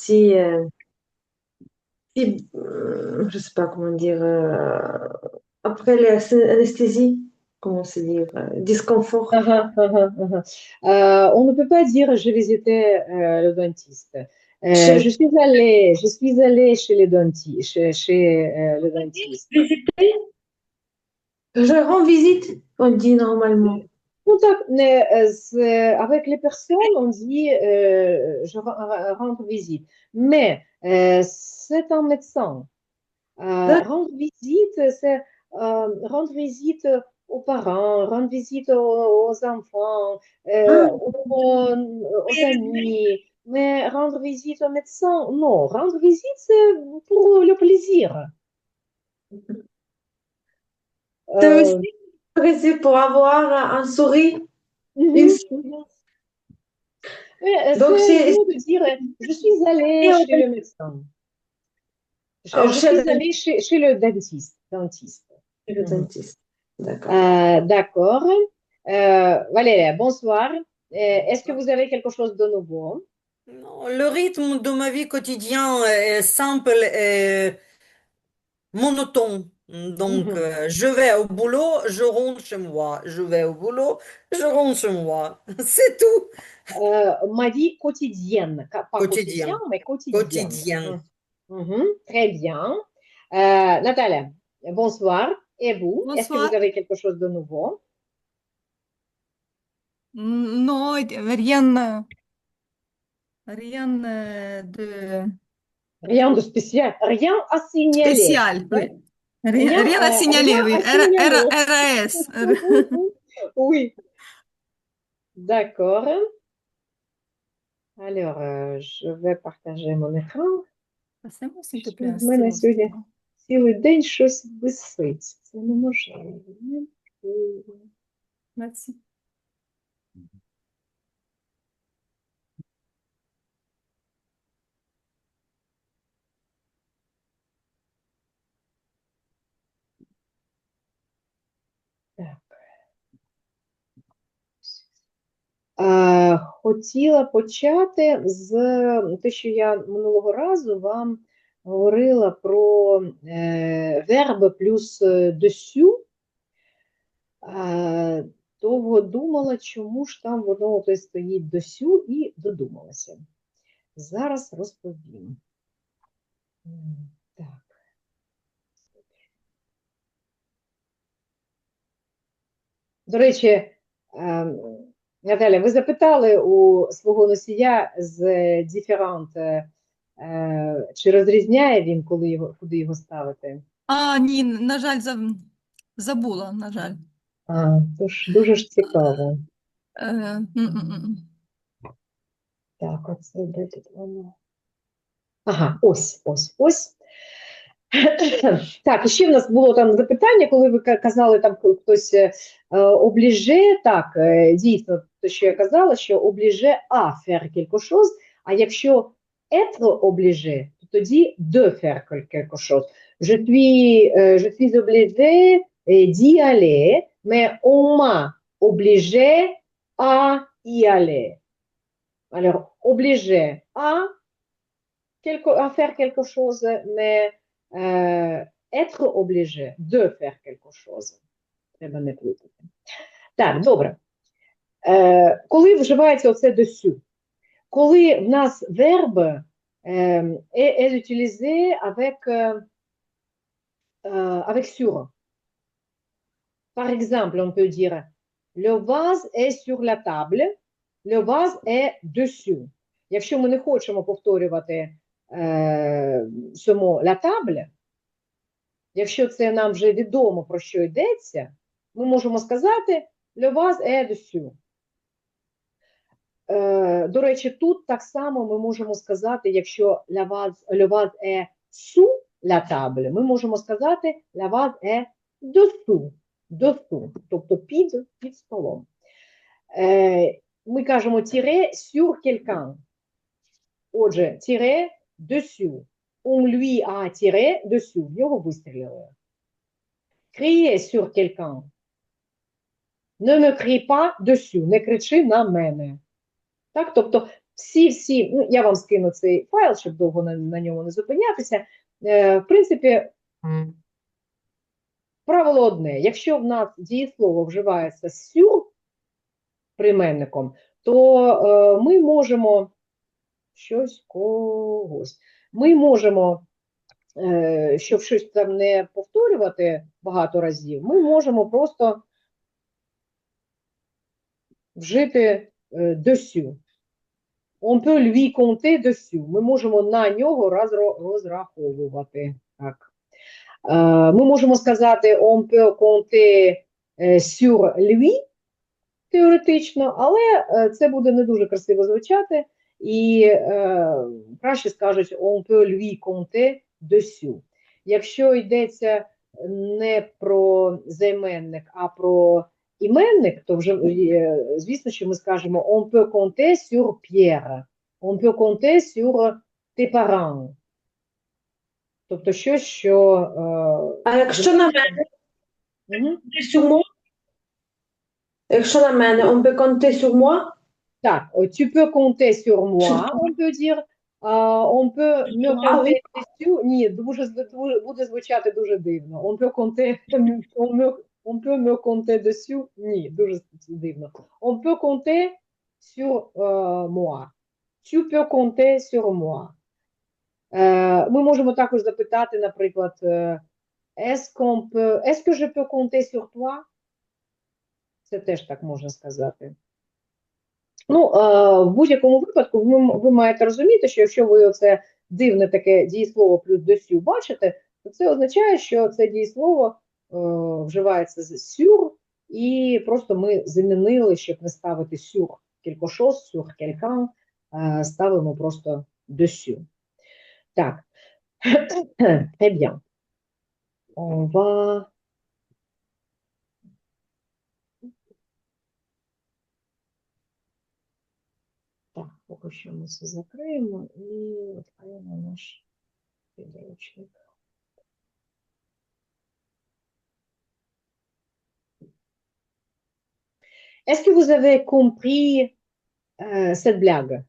petit, je sais pas comment dire, après l'anesthésie, comment se dire, disconfort. On ne peut pas dire je visitais le dentiste. Chez Je suis allée chez le dentiste. visiter, je rends visite, on dit normalement. Mais, avec les personnes, on dit rendre visite. Mais c'est un médecin. Rendre visite, c'est rendre visite aux parents, rendre visite aux enfants, aux amis. Mais rendre visite au médecin, non. Rendre visite, c'est pour le plaisir. C'est aussi Euh, intéressé pour avoir un sourire. Une... mhm, mhm. Mais, Donc, c'est mieux de dire je suis allée chez le médecin. Je chez suis allée chez le dentiste. le Mhm. dentiste. D'accord. D'accord. Valéria, bonsoir. Est-ce que vous avez quelque chose de nouveau? Non, le rythme de ma vie quotidienne est simple et monotone. Donc, Mhm. je vais au boulot, je rentre chez moi. Je vais au boulot, je rentre chez moi. C'est tout. Ma vie quotidienne, pas quotidien, Quotidien. mais quotidienne. Quotidien. Mhm. Mhm. Très bien. Natalia, bonsoir. Et vous, est-ce que vous Bonsoir. avez quelque chose de nouveau? Non, rien de Rien de spécial, rien à signaler. spécial, oui. Rien, Rien à signaler, rien oui. à signaler. RAS. Oui, d'accord. Alors, je vais partager mon écran. Passez-moi, s'il te Щось plaît, un в мене stylo, s'il te сьогодні plaît. цілий день щось висить. Це неможливо. Merci. Так. Хотіла почати з те, що я минулого разу вам говорила про верби плюс досю. Довго думала, чому ж там воно то стоїть досю, і додумалася. Зараз розповім. Так. До речі, Наталя, ви запитали у свого носія з диферант, чи розрізняє він, куди його ставити? Ні, на жаль, забула, на жаль. Тож дуже ж цікаво. Е, м, м, м. Так, оце де тут воно? Ага, ось. Так, і ще в нас було там запитання, коли ви казали, там хтось обліже, так, дійсно, те, що я казала, що обліже à faire quelque chose, а якщо être obligé, то тоді de faire quelque chose. Je suis obligé d'y aller, mais on m'a obligé à y aller. Alors, obligé à faire quelque chose, mais être obligé de faire quelque chose. Треба не плутати. Так, добре. Коли вживається оце досю? Коли в нас верб est utilisé avec sur. Par exemple, on peut dire le vase est sur la table, le vase est dessus. Якщо ми не хочемо повторювати само la table, якщо це нам вже відомо, про що йдеться, ми можемо сказати le vase est dessus. До речі, тут так само ми можемо сказати, якщо le vase est sous la table, ми можемо сказати le vase est dessous, тобто під столом. Ми кажемо тире sur quelqu'un. Отже, тире dessus. On lui a tiré dessus. В нього вистрілили. Crier sur quelqu'un. Ne me crie pas dessus. Не кричи на мене. Так, тобто ну, я вам скину цей файл, щоб довго на ньому не зупинятися. В принципі, правило одне. Якщо в нас дієслово вживається sur прийменником, то ми можемо щось когось. Ми можемо, щоб щось там не повторювати багато разів, ми можемо просто вжити dessus. On peut lui compter dessus. Ми можемо на нього розраховувати. Так. Ми можемо сказати on peut compter sur lui, теоретично, але це буде не дуже красиво звучати, і краще скажуть on peut lui compter dessus. Якщо йдеться не про займенник, а про іменник, то вже, звісно, що ми скажемо on peut compter sur Pierre, on peut compter sur tes parents. Тобто щось, що... А якщо на мене, sur moi? Якщо на мене, on peut compter sur moi? Так, tu peux compter sur moi, on peut dire. On peut me compter dessus. Ні, буде звучати дуже дивно. On peut compter, on peut me compter dessus. Ні, дуже дивно. On peut compter sur moi. Tu peux compter sur moi. Ми можемо також запитати, наприклад, est-ce que je peux compter sur toi? Це теж так можна сказати. Ну, в будь-якому випадку ви маєте розуміти, що якщо ви оце дивне таке дієслово плюс dessus бачите, то це означає, що це дієслово вживається з sur, і просто ми замінили, щоб не ставити sur quelque chose, sur quelqu'un, ставимо просто dessus. Так, très bien. On va... Так, поки що ми це закриємо і відкриємо наш підручник. Est-ce que vous avez compris cette blague?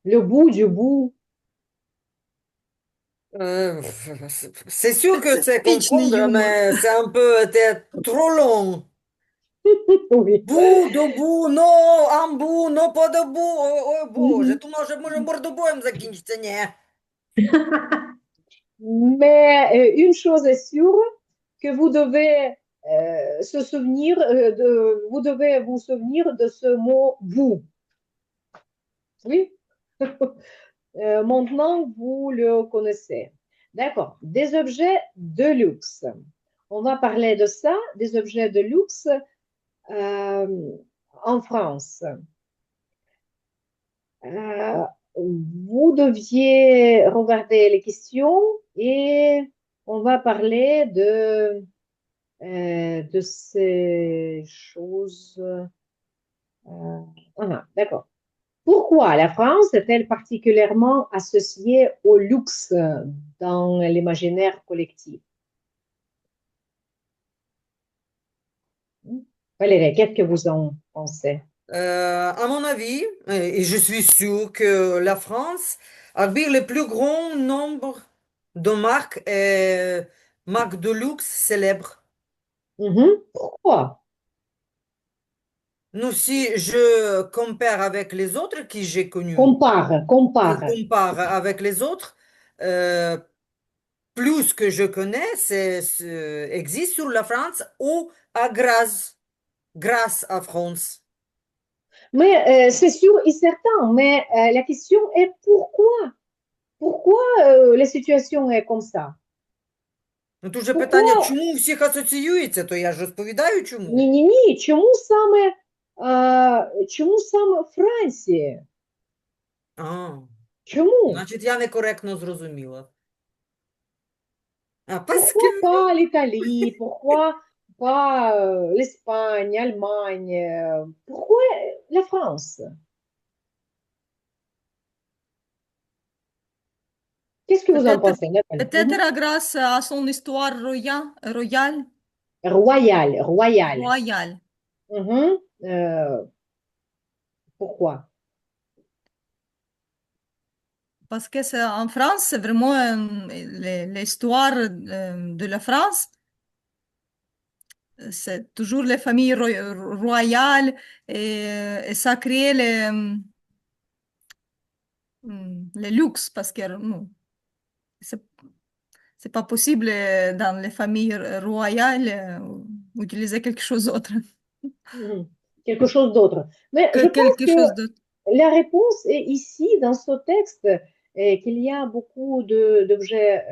Le bout du bout? C'est sûr que c'est Typiquement comprendre, humour. mais c'est un peu t'es trop long. Oui. Bout, debout, non, en bout, non, pas debout. Ой, Боже, то може мордобоєм закінчиться, ні. Mais une chose est sûre, que vous devez vous devez vous souvenir de ce mot vous. Oui. Maintenant, vous le connaissez. D'accord. Des objets de luxe. On va parler de ça, des objets de luxe en France. Vous deviez regarder les questions et on va parler de ces choses. D'accord. Pourquoi la France est-elle particulièrement associée au luxe dans l'imaginaire collectif? Valérie, qu'est-ce que vous en pensez? À mon avis, et je suis sûr que la France abrite le plus grand nombre de marques de luxe célèbres. Pourquoi? Nous, si je compare avec les autres qui j'ai connus, Compare. je compare avec les autres, plus que je connais, existe sur la France ou grâce à France. Mais c'est sûr et certain, mais la question est pourquoi? Pourquoi la situation est comme ça? Ну, тут же питання, чому у всіх асоціюється, то я ж розповідаю, чому. Ні, чому саме Франція? Чому? Значить, я некоректно зрозуміла. Pourquoi pas l'Italie? Pourquoi pas l'Espagne, l'Allemagne? Pourquoi la France? Qu'est-ce que vous en pensez, Nathalie? Peut-être grâce à son histoire royale. Royale. Pourquoi? parce que en France, c'est vraiment l'histoire de la France. C'est toujours les familles royales et ça crée les luxe parce que non, c'est c'est pas possible dans les familles royales utiliser quelque chose d'autre Mhm. Quelque chose d'autre. Mais que je pense quelque que chose d'autre. la réponse est ici, dans ce texte, et qu'il y a beaucoup d'objets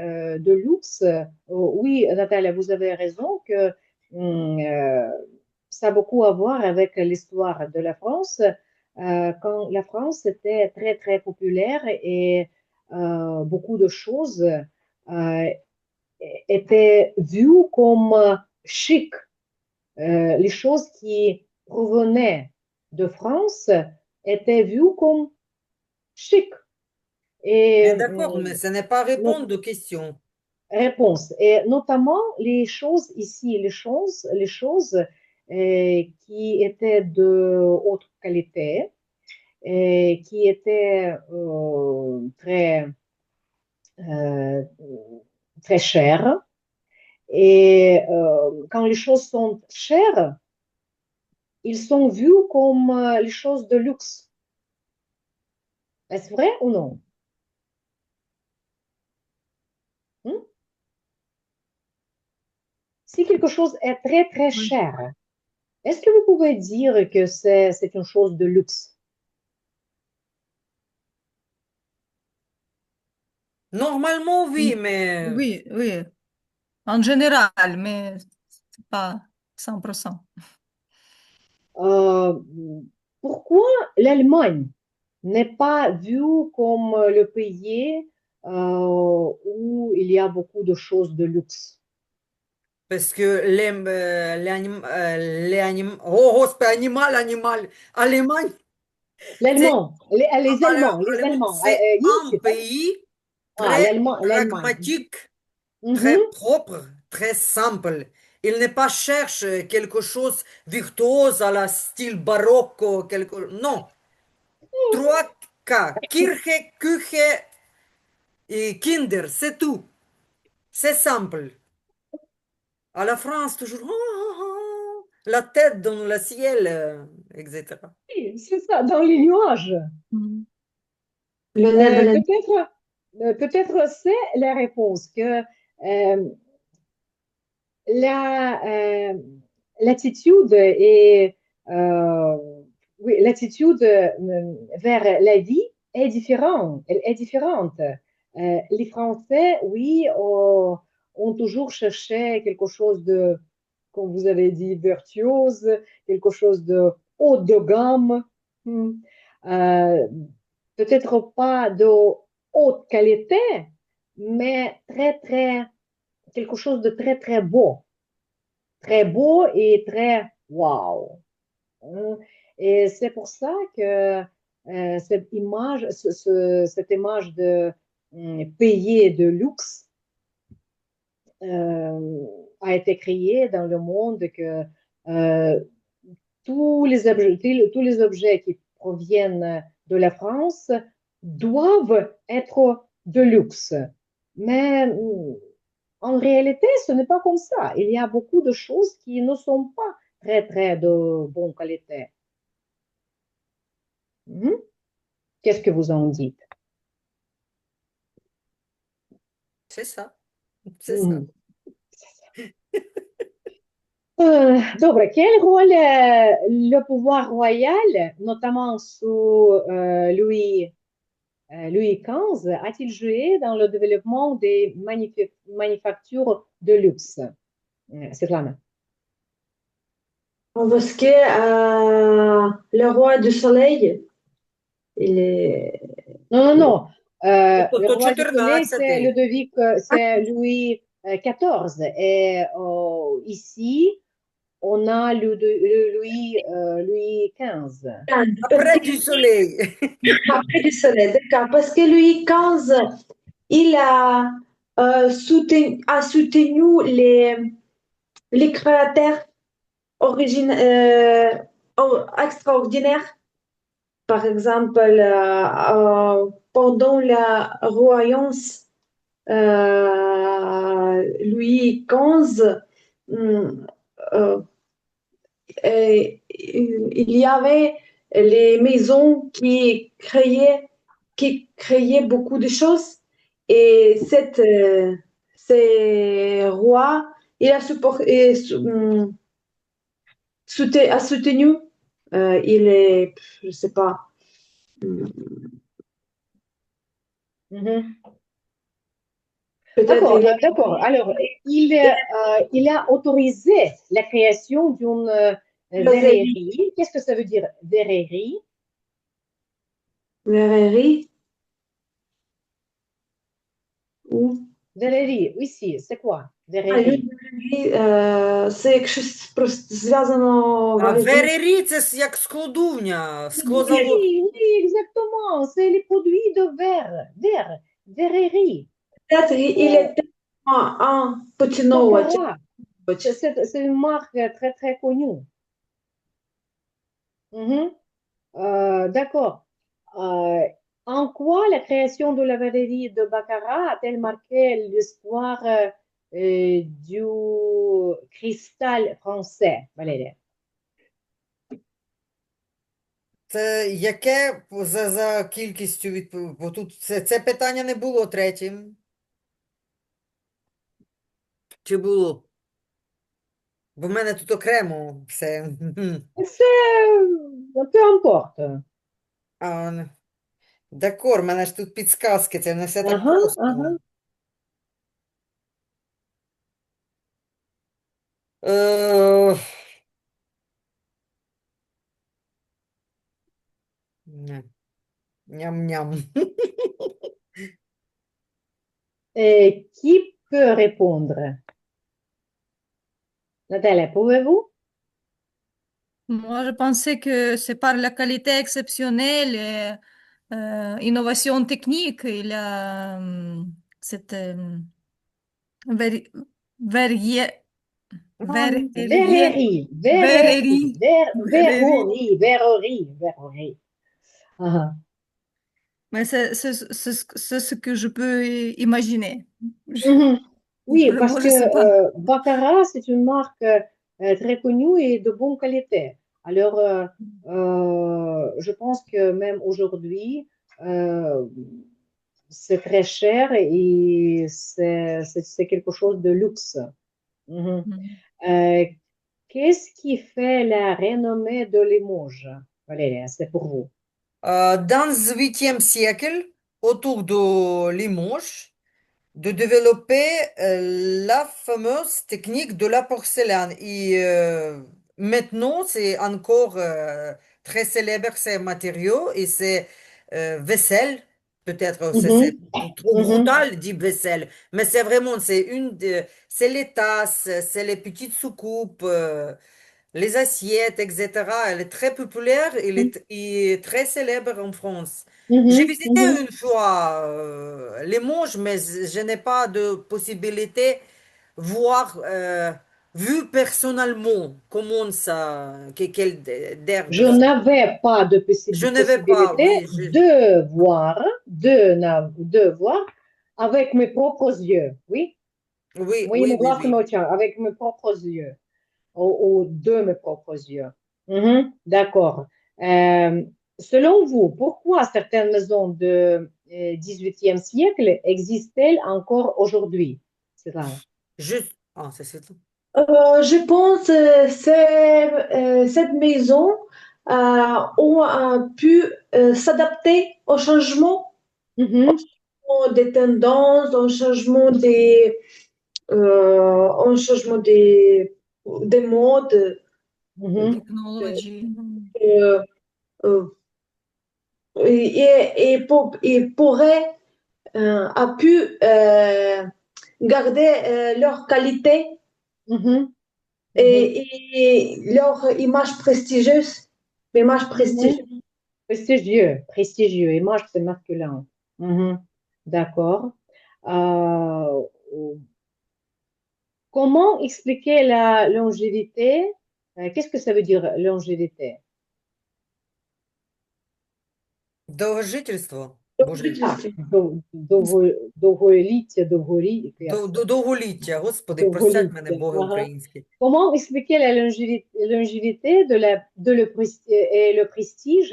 de luxe. Oui, Natalia, vous avez raison que ça a beaucoup à voir avec l'histoire de la France. Quand la France était très, très populaire et beaucoup de choses étaient vues comme chic. Les choses qui provenaient de France étaient vues comme chic. Et Mais d'accord, mais ce n'est pas not- répondre aux questions. réponse. Et notamment les choses ici, les choses qui étaient de haute qualité et qui étaient euh, très chères. Et quand les choses sont chères, ils sont vus comme les choses de luxe. Est-ce vrai ou non? Hmm? Si quelque chose est très très Oui. cher, est-ce que vous pouvez dire que c'est une chose de luxe? Normalement, oui, mais Oui, oui, en général, mais c'est pas 100%. Euh, Pourquoi l'Allemagne n'est pas vue comme le pays où il y a beaucoup de choses de luxe? parce que oh, oh, c'est pas animal, Allemagne, c'est Les Allemands, les Allemands. un Ich, pays ah, très l'Allemagne. pragmatique, très Mhm. propre, très simple. Il n'est pas cherche quelque chose virtuose à la style baroque, non. Trois K, Kirche, Küche et Kinder, c'est tout. C'est simple. À la France, toujours la tête dans le ciel, etc. Oui, c'est ça, dans les nuages. Mm. Le Netherlands. Peut-être c'est la réponse que la, l'attitude est, euh, oui, l'attitude vers la vie est différente. Elle est différente. Les Français, oui, ont toujours cherché quelque chose de, comme vous avez dit, virtuose, quelque chose de haut de gamme. Hmm. Euh, Peut-être pas de haute qualité, mais très, très, quelque chose de très, très beau et très wow. Hein. Et c'est pour ça que cette image de payer de luxe euh, a été créée dans le monde que euh, tous les objets qui proviennent de la France doivent être de luxe. Mais en réalité, ce n'est pas comme ça. Il y a beaucoup de choses qui ne sont pas très, très de bonne qualité. Mhm. Qu'est-ce que vous en dites? C'est ça. C'est ça. Mhm. Добре, quel rôle le pouvoir royal, notamment sous Louis XV, a-t-il joué dans le développement des manufactures de luxe? Svetlana. Parce que le roi du soleil, il est... Non, non, non. Le To roi du soleil, 14. c'est Ludovic, c'est Louis XIV. Et ici, on a Louis XV. Après du soleil. Après du soleil, d'accord. Parce que Louis XV, il a soutenu les créateurs extraordinaires. Par exemple, pendant la royaume Louis XV, euh, il y avait les maisons qui créaient beaucoup de choses. Et ces rois, il a supporté, a soutenu, il est, je sais pas, Mhm. peut-être D'accord, il est d'accord. Alors, il a autorisé la création d'une Loserie, verrerie. Qu'est-ce que ça veut dire, verrerie? verrerie, ou Verrerie, oui, si, c'est quoi, verrerie? Люблю, це якщо просто зв'язано А валізм. верері це як складувня, склозавод. Oui, oui, exactement. C'est les produits de verre, verrerie. Il Euh, est un поціновувач. Baccarat, c'est une marque très, très connue. Mhm. D'accord. Euh, En quoi la création de la verrerie de Baccarat a-t-elle marqué l'histoire du cristal français, Valérie? Це яке за кількістю відповідь? Бо тут це питання не було третім. Чи було? Бо в мене тут окремо все. Peu importe. А, Декор, в мене ж тут підсказки, це не все так Aha, просто. aha. Е, ня- Ням-ням. Qui peut répondre? Nathalie, pouvez-vous? Moi, je pensais que c'est par la qualité exceptionnelle et innovation technique. Il a cette ver- verrier- verrier- Verrerie, verrerie, verrerie, verrerie. verrerie. Aha. Mais c'est ce que je peux imaginer. Je- Mhm. Oui, parce Vraiment, je que ne sais pas. Baccarat, c'est une marque très connue et de bonne qualité. Alors, je pense que même aujourd'hui, euh, c'est très cher et c'est quelque chose de luxe. Mhm. Mhm. Euh, Qu'est-ce qui fait la renommée de Limoges? Valérie, c'est pour vous. Dans le 8e siècle, autour de Limoges, de développer la fameuse technique de la porcelaine. Et maintenant, c'est encore très célèbre ces matériaux et c'est vaisselle. Peut-être c'est Mhm, trop mhm, brutal, dit vaisselle, mais c'est vraiment, c'est les tasses, c'est les petites soucoupes, les assiettes, etc. Elle est très populaire, et très célèbre en France. J'ai mhm, visité mhm. une fois Limoges, mais je n'ai pas de possibilité voir, vu personnellement comment ça, quel d'air Je de ça. n'avais pas de Je ne vais pas, possibilité oui, de voir avec mes propres yeux. Oui, oui, моими oui, oui, власними oui. очами, avec mes propres yeux, ou de mes propres yeux. Mhm, d'accord. Euh, Selon vous, pourquoi certaines maisons du 18e siècle existent-elles encore aujourd'hui? C'est ça. Juste, ah, c'est tout. Je pense cette maison ont pu s'adapter au changement, Mhm, des tendances, au changement des modes. mhm, Technology. Euh, euh, et pourrait a pu garder leur qualité mhm, mhm, et leur image prestigieuse. L'image prestigieuse. mhm. Prestigieux, prestigieux. Image, c'est masculin. Mhm. D'accord. Euh, Comment expliquer la longévité? Qu'est-ce que ça veut dire longévité? Довгожительство. Боже, Довголіття, довголіття, Господи, простять мене довголіття. Боги Ага. українські. Comment expliquer la longévité et le prestige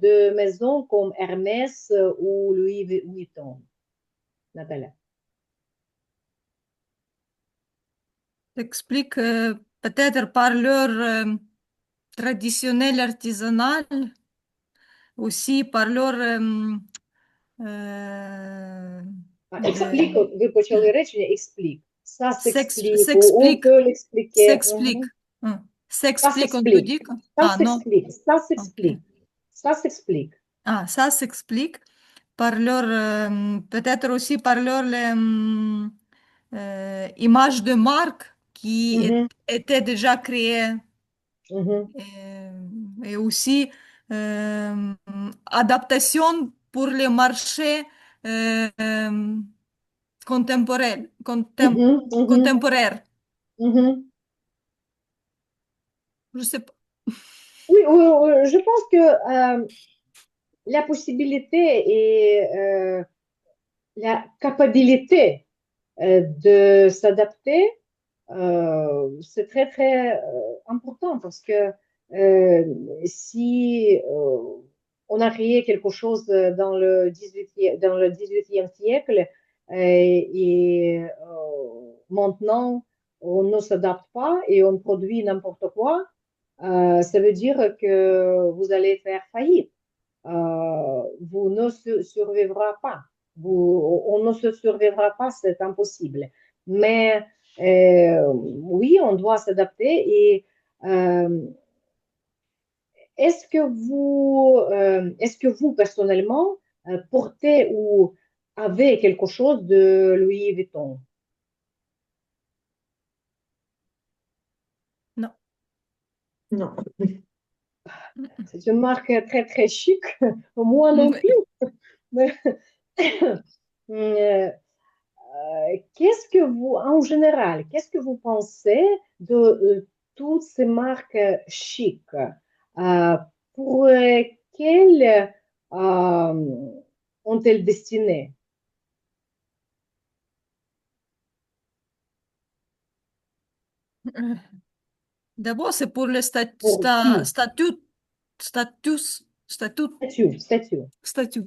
de maisons comme Hermès ou Louis Vuitton? Natalia. T'expliques peut-être par leur traditionnel artisanal, aussi par leur Explique, ви почали речення, explique. Ça s'explique, ou on s'explique, peut l'expliquer. s'explique. Ça S'explique, on peut s'explique. dire? Ça Ah non. s'explique. Ça Ok. s'explique. Ça s'explique. Ah, ça s'explique par leur, peut-être aussi par leur image de marque qui Mhm, était déjà créée mhm, et aussi adaptation pour les marchés contemporains, mhm, mhm, contemporaires. mhm. Je sais pas. Oui, je pense que la possibilité et la capacité de s'adapter, c'est très, très important parce que si on a créé quelque chose dans le 18e siècle maintenant on ne s'adapte pas et on produit n'importe quoi, ça veut dire que vous allez faire faillite. Vous ne survivrez pas. On ne se survivra pas, c'est impossible. Mais oui, on doit s'adapter. Et euh, est-ce que vous personnellement portez ou avez quelque chose de Louis Vuitton? Non. Non. C'est une marque très très chic. Moi non Oui. plus. Mais, euh, qu'est-ce que vous, en général, qu'est-ce que vous pensez de toutes ces marques chic? Euh, pour quelles ont-elles destiné? D'abord, c'est pour le Pour qui? statut, Statut. statut. Statut.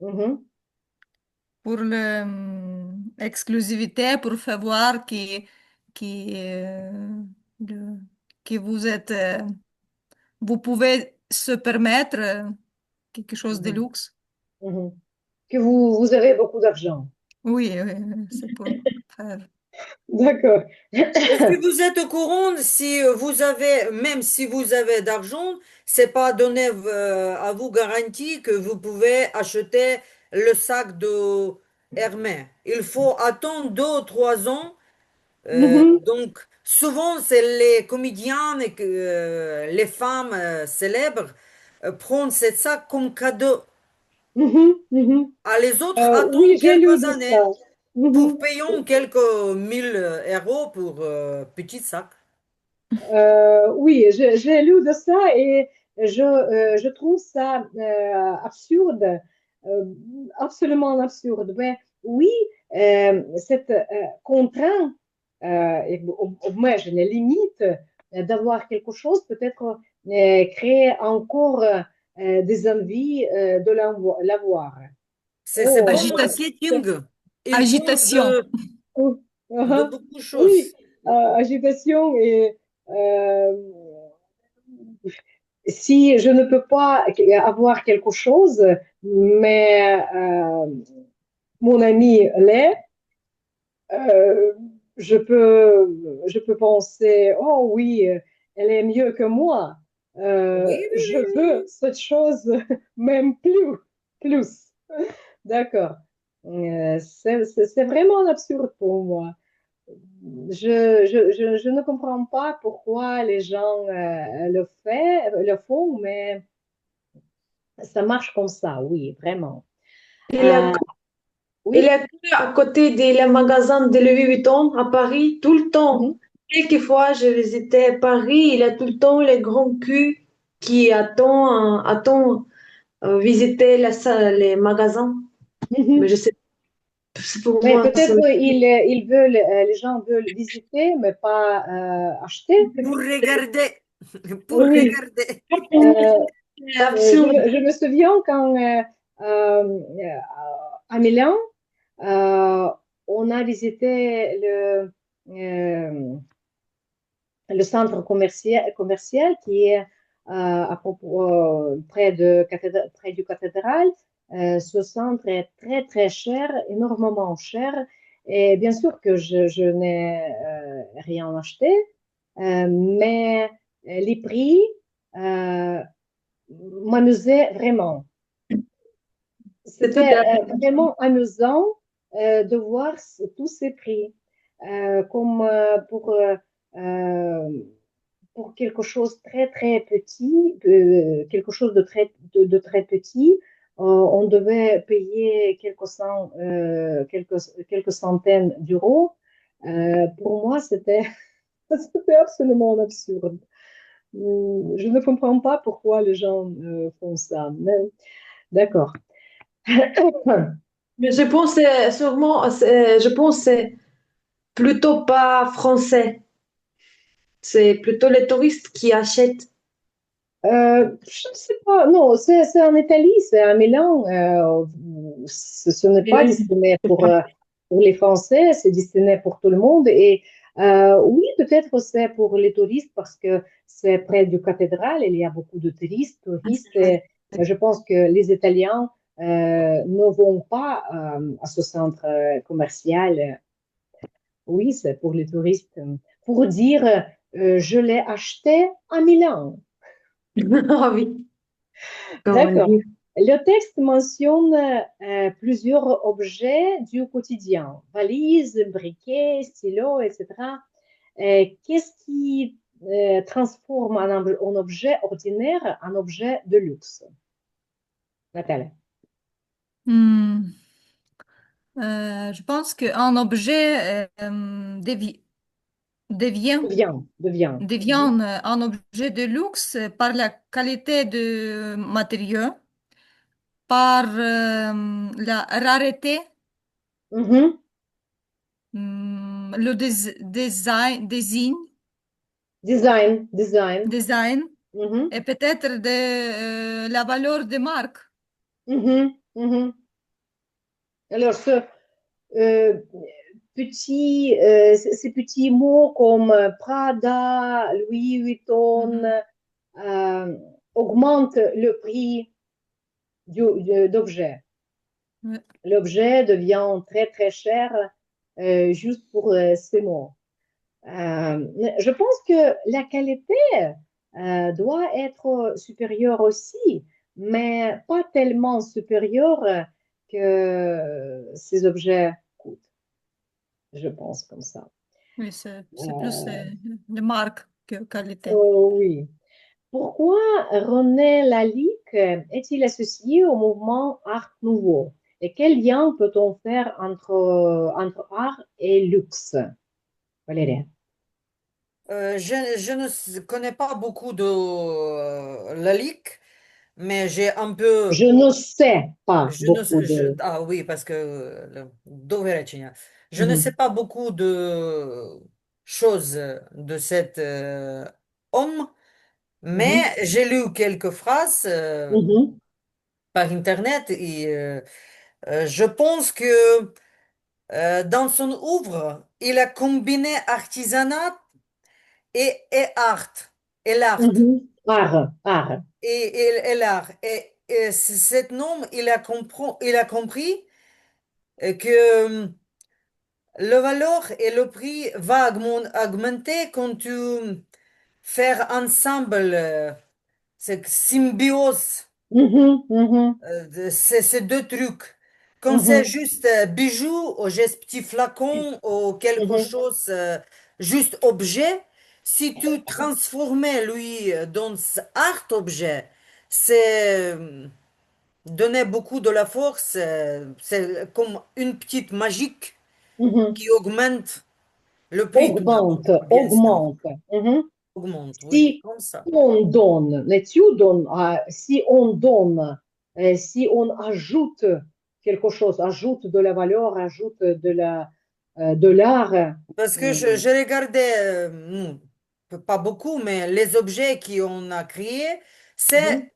Mhm, Pour l'exclusivité, pour faire voir le- que vous êtes, vous pouvez se permettre quelque chose de mhm, luxe. mhm. Que vous avez beaucoup d'argent. Oui, oui, c'est pour faire. D'accord. Est-ce que vous êtes au courant si vous avez, même si vous avez d'argent, c'est pas donné à vous garantie que vous pouvez acheter le sac de Hermès. Il faut attendre 2 ou 3 ans. Mhm, Donc, souvent, c'est les comédiens et les femmes célèbres prennent ce sac comme cadeau. mhm, mhm. À les autres Oui, attendent j'ai lu quelques de ça. années pour Mhm. payer quelques 1000 € pour petit sac. Oui, j'ai lu de ça et je trouve ça absurde, euh, absolument absurde. Mais oui, cette contrainte, moi, je les limite d'avoir quelque chose, peut-être créer encore des envies de l'avoir. C'est Oh, comme Agitation. marketing. Ils vendent Agitation. de uh-huh. beaucoup de Oui, choses. agitation et si je ne peux pas avoir quelque chose, mais mon ami l'est, euh, je peux penser, oh oui, elle est mieux que moi. Oui, oui, Je oui, veux oui. cette chose même plus. D'accord. C'est vraiment absurde pour moi. Je ne comprends pas pourquoi les gens le font, mais ça marche comme ça, oui, vraiment. Il a, Euh, il oui. a que à côté des magasins de Louis Vuitton à Paris, tout le temps. Mhm, Quelquefois, j'ai visité Paris, il a tout le temps les grands culs qui attendent, attendent visiter les magasins. Mais je sais, c'est pour Mais moi, peut-être ils veulent, les gens veulent visiter, mais pas acheter. Pour regarder, pour Oui. regarder. Euh, c'est absurde. je me souviens quand à Milan, euh, on a visité le centre commercial qui est près du cathédrale. Ce centre est très, très cher, énormément cher. Et bien sûr que je n'ai rien acheté, mais les prix euh, m'amusaient vraiment. C'est tout C'était à vraiment amusant de voir tous ces prix. Comme pour quelque chose très très petit, quelque chose de très petit, on devait payer quelques centaines d'euros. Pour moi, c'était c'était absolument absurde. Je ne comprends pas pourquoi les gens font ça. Mais d'accord. Mais je pense sûrement, je pense que c'est plutôt pas français. C'est plutôt les touristes qui achètent. Je ne sais pas, non, c'est en Italie, c'est à Milan. Ce n'est pas destiné pour les Français, c'est destiné pour tout le monde. Et oui, peut-être c'est pour les touristes parce que c'est près du cathédrale, il y a beaucoup de touristes et je pense que les Italiens ne vont pas à ce centre commercial. Oui, c'est pour les touristes. Pour dire, je l'ai acheté à Milan. Ah oui, comment D'accord. dire. Le texte mentionne plusieurs objets du quotidien, valises, briquets, stylos, etc. Qu'est-ce qui transforme un objet ordinaire en objet de luxe? Nathalie. Hmm. Je pense qu'un objet devient, Devient. devient un objet de luxe par la qualité de matériaux, par la rareté, Mhm. le Design. design Mhm. et peut-être la valeur de marque. Mhm. Mhm. Alors, euh, ces petits mots comme Prada, Louis Vuitton, Mhm. euh, augmente le prix d'objet. Ouais. L'objet devient très très cher juste pour ces mots. Je pense que la qualité doit être supérieure aussi, mais pas tellement supérieure que ces objets coûtent. Je pense comme ça. Oui, c'est plus Euh, les marques que qualité. oh oui. Pourquoi René Lalique est-il associé au mouvement Art Nouveau? Et quel lien peut-on faire entre art et luxe? Valérie. Je ne connais pas beaucoup de la Ligue, mais j'ai un peu. Je ne sais pas Je ne beaucoup sais, de... ah oui, parce que je ne sais Mhm, pas beaucoup de choses de cet homme, mais mhm, j'ai lu quelques phrases mhm, par Internet et je pense que dans son œuvre, il a combiné artisanat et art, et l'art, mhm. Art. et l'art. Et cet homme, il a compris que le valeur et le prix va augmenter quand tu fais ensemble cette symbiose Mhm, mhm, de ces deux trucs. Quand c'est mhm, juste bijoux ou juste petit flacon ou quelque mhm, chose, juste objet, si tu transformais lui dans ce art objet, c'est donner beaucoup de la force, c'est comme une petite magique mhm. qui augmente le prix tout d'abord, Augmente, bien sûr. augmente. Mhm. Augmente, oui, Si comme ça. on donne, si on donne si on ajoute quelque chose, ajoute de la valeur, ajoute de l'art. Parce que je regardais, pas beaucoup, mais les objets qu'on a créés, Mhm, c'est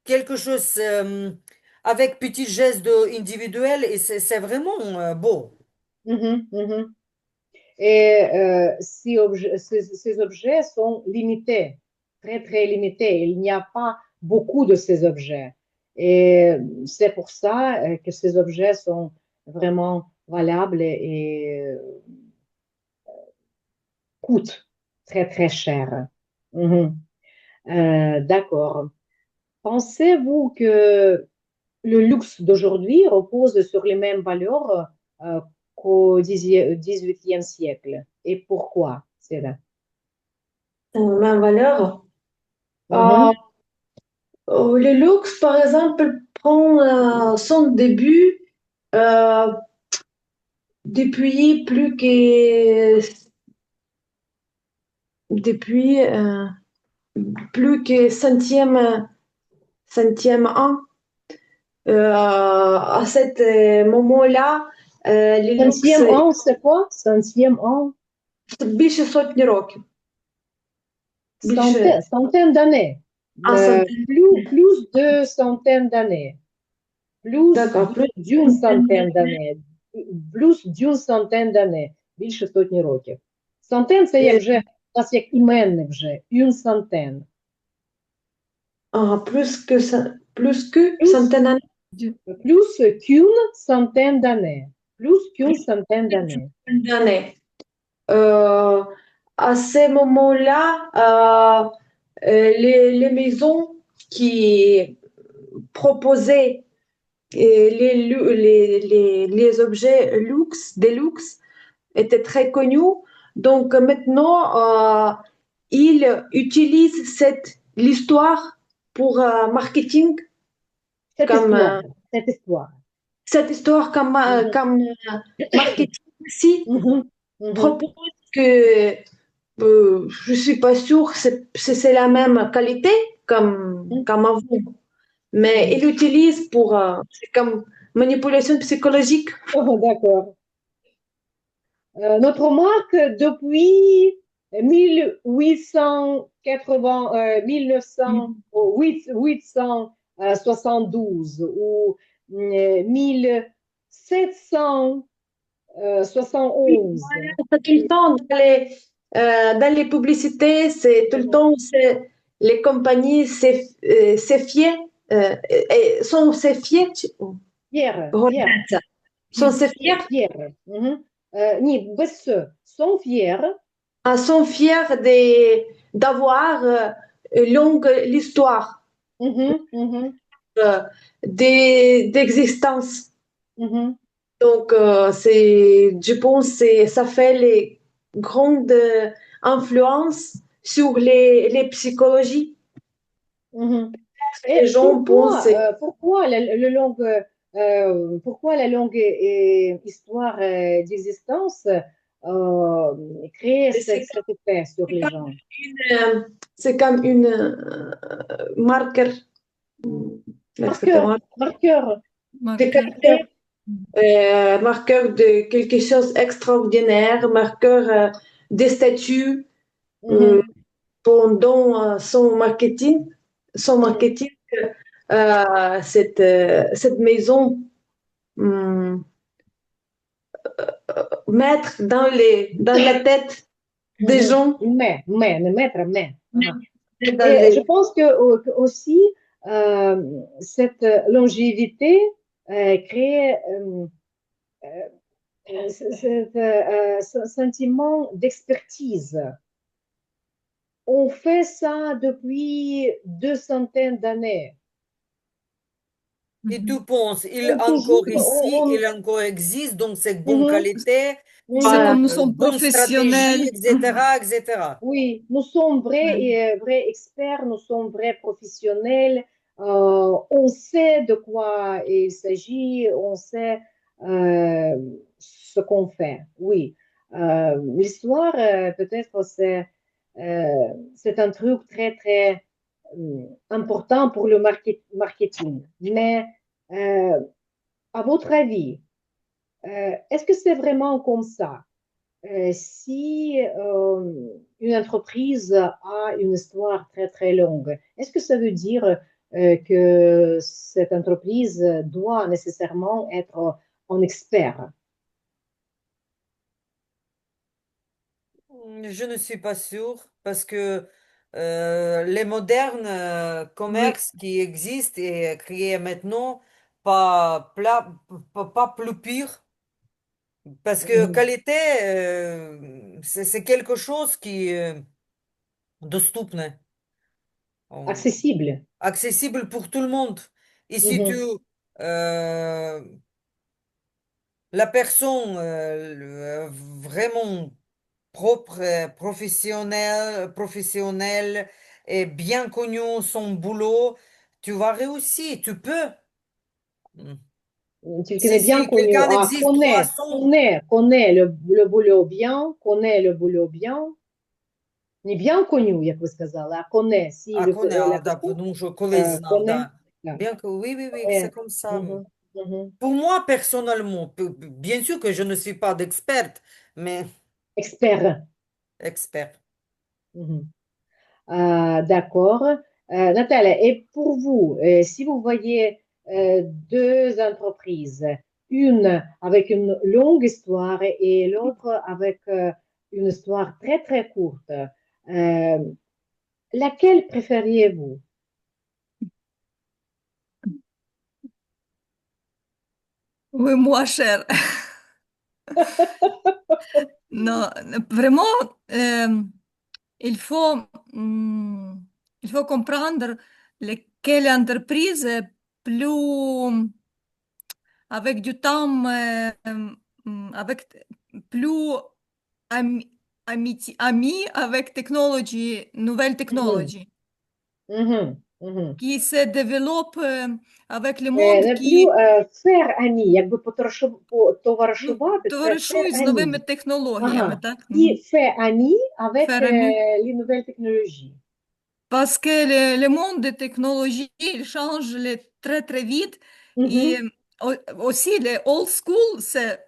quelque chose avec petits gestes individuels et c'est vraiment beau. mhm, mhm. Et ces objets sont limités, très, très limités. Il n'y a pas beaucoup de ces objets. Et c'est pour ça que ces objets sont vraiment valables et coûtent très, très cher. Mhm. D'accord. Pensez-vous que le luxe d'aujourd'hui repose sur les mêmes valeurs qu'au 18e siècle? Et pourquoi, c'est là? Ma valeur. Euh, Mhm, le luxe, par exemple, prend son début euh, depuis depuis plus que centième an. À ce moment-là, le luxe Centième an, c'est quoi? Centième an? більше сотні років. Більше Centaine d'années. сотень. Plus de centaines d'années. Plus D'accord, plus d'une centaine d'années. Plus d'une centaine d'années. Більше сотні років. Centaine, це як вже, у нас як іменник вже. Une centaine. plus que Plus, centaine d'années. plus qu'une centaine d'années. Plus qu'une centaine d'années. D'années. Euh, à ce moment-là, les maisons qui proposaient les objets luxe, des luxe étaient très connus. Donc maintenant, ils utilisent l'histoire pour marketing, Cette comme histoire. Cette histoire. cette histoire Mhm. comme marketing aussi Mhm. Mhm. propose que je suis pas sûre que c'est la même qualité comme avant, mais Mhm. il utilise pour c'est comme manipulation psychologique. Oh, d'accord. Notre marque depuis 1880, 1872 ou 1771. C'est tout le temps dans les publicités, c'est tout le temps les compagnies c'est fier sont c'est fiers Fier, fier, sont c'est fiers fier. Mhm. Ni без «с». Sont fiers. sont fiers d'avoir longue l'histoire Mhm, mhm, euh, d'existence. mhm. Donc, je pense que ça fait les grandes influences sur les psychologies. Mhm. Les Et gens pensent, pourquoi la longue histoire d'existence crée c'est cet effet sur les gens? c'est comme une marqueur, Marqueur, exactement, marqueur, de Marqueur. marqueur. qualité, marqueur de quelque chose d'extraordinaire, marqueur des statuts euh, Mhm, pendant son mhm. marketing, cette maison hum, mettre dans la tête des Mhm. gens, Ne mettre, mais. Aha. dans Et je les, pense que aussi cette longévité crée ce sentiment d'expertise. On fait ça depuis 2 centaines d'années. Et Mhm. tu penses, il est On toujours, encore ici, il encore existe, donc c'est bonne Mhm, qualité, C'est voilà. comme nous sommes bonne stratégie, professionnels. etc., etc. oui, nous sommes Ouais. vrais experts, nous sommes vrais professionnels. On sait de quoi il s'agit, on sait euh, ce qu'on fait. Oui. L'histoire, peut-être, c'est un truc très, très important pour le marketing. Mais à votre avis, est-ce que c'est vraiment comme ça? Si une entreprise a une histoire très très longue, est-ce que ça veut dire que cette entreprise doit nécessairement être un expert? Je ne suis pas sûre parce que les modernes Oui. commerces qui existent et créés maintenant, pas plus pire, parce que Mhm. qualité, c'est quelque chose qui est доступne, euh, Accessible. accessible pour tout le monde. Et si tu, Mhm. euh, la personne vraiment propre, professionnel et bien connu son boulot, tu vas réussir, tu peux. Mm. Tu connais bien Si connu. quelqu'un Ah, existe 300 connaît le boulot bien, connaît le boulot bien. Не bien connu, як ви сказали, а connaît. Si à la connaître, personne ну, je connais, connaît, да. bien que oui, oui, oui, c'est Connaît. comme ça. Mhm. Mhm. Pour moi, personnellement, bien sûr que je ne suis pas d'experte, mais Expert. expert. Mhm. D'accord. Nathalie, et pour vous, si vous voyez deux entreprises, une avec une longue histoire et l'autre avec une histoire très très courte, laquelle préfériez-vous? Oui, moins cher. Non, vraiment, euh, il faut, hum, il faut comprendre quelle entreprise est plus, avec du temps, avec plus ami avec technologie, nouvelle Mhm. technologie, Mhm. Mhm. qui se développe avec le monde, Не плю qui fair ані, якби ну, товаришувати, це fair товаришують з новими ані. технологіями, Ага. так? І fait ami avec Фермі. les nouvelles technologies. Parce que le monde des technologies, il change très, très vite. Et Mhm, aussi, les old school, c'est,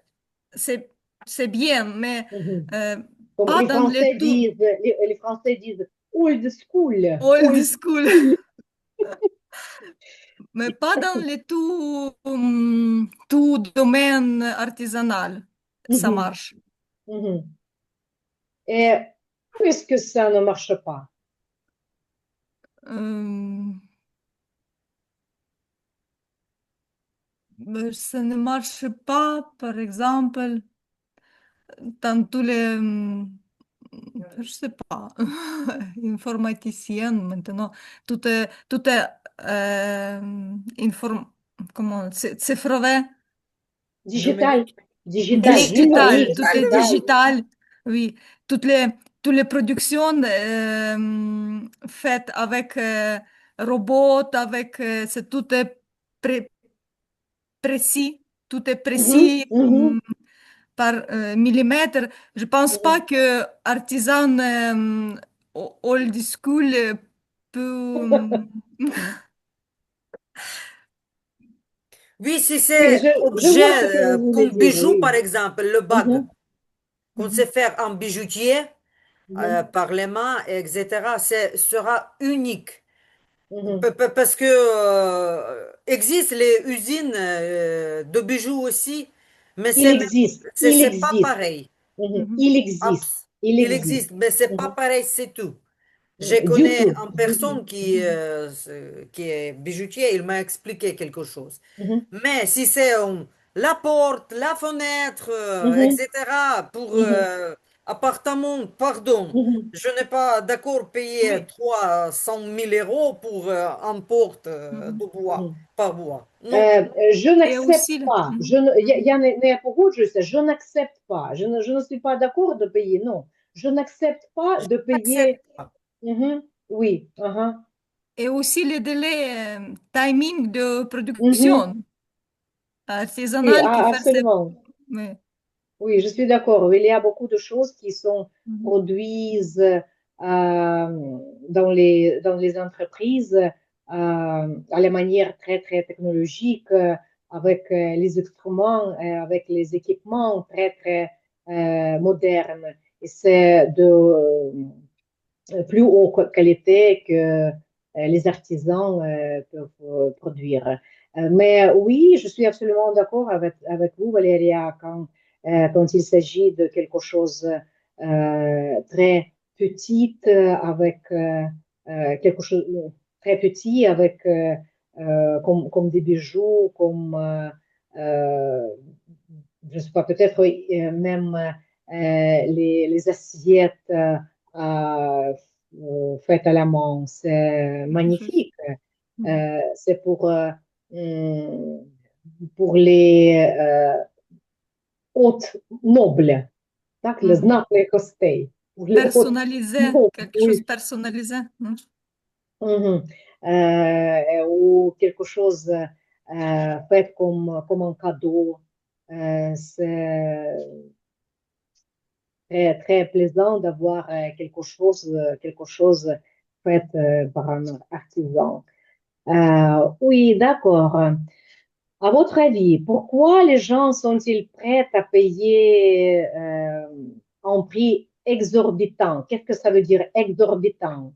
c'est bien, mais mhm. euh, Comme pas dans le tout Les Français disent old school, old old school, school. mais pas dans le tout, tout domaine artisanal. Ça Mhm, marche. mhm. Et puisque ça ne marche pas, Euh, mais ça ne marche pas, par exemple. Dans tous les, je sais pas, informaticienne maintenant, tout est comment, c'est brevet, digital, Dominique? digital, digital, numérique, tout est Digital. digital. digital, oui, toutes les productions faites avec robots, avec, tout est pré- précis, tout est Mhm, précis. mhm, Par millimètre. Je pense pas mhm. que artisan old school peut. Oui, si Oui, c'est je vois ce que objet vous voulez comme dire, bijou, oui. par exemple, le bague, Mhm, qu'on sait faire en bijoutier mhm, par les mains, etc., sera unique. mhm. Parce que existent les usines de bijoux aussi, mais Il c'est pas existe, pareil. mhm. Mhm. Il existe, il Il existe. existe, mais c'est pas Mhm. pareil, c'est tout. Je Du connais tout, une du tout. personne qui est bijoutier, il m'a expliqué quelque chose. Mhm, Mais si c'est la porte, la fenêtre, mhm, etc., pour mhm, appartement, pardon, mhm. je n'ai pas d'accord payer Oui. 300 000 € pour une porte Mhm. de bois, Mhm. par bois. Non, Je Et n'accepte aussi, pas, mhm. я не погоджуюся, je n'accepte pas, je ne suis pas d'accord de payer, non, je n'accepte pas de payer. j'accepte pas. Mhm, oui, uh-huh. Et aussi le délai, timing de Mhm. production Oui, artisanale qui fait cette. absolument. Oui. Oui, je suis d'accord. Il y a beaucoup de choses qui sont Mhm. produises dans les entreprises à la manière très, très technologique, avec les instruments, avec les équipements très, très modernes. Et c'est de plus haute qualité que les artisans peuvent produire. Mais oui, je suis absolument d'accord avec vous, Valéria, quand il s'agit de quelque chose très petit, avec quelque chose très petit, avec comme des bijoux, comme je ne sais pas, peut-être même les assiettes faites à la main. C'est quelque chose. magnifique. Mhm. C'est pour les hôtes nobles, так, les Mhm. знатные гостей, pour les hôtes Personnalisé, nobles, quelque chose oui. personnalisé. Mhm. Mhm. Ou quelque chose fait comme un cadeau. C'est très, très plaisant d'avoir quelque chose fait par un artisan. Oui, d'accord. À votre avis, pourquoi les gens sont-ils prêts à payer un prix exorbitant? Qu'est-ce que ça veut dire exorbitant?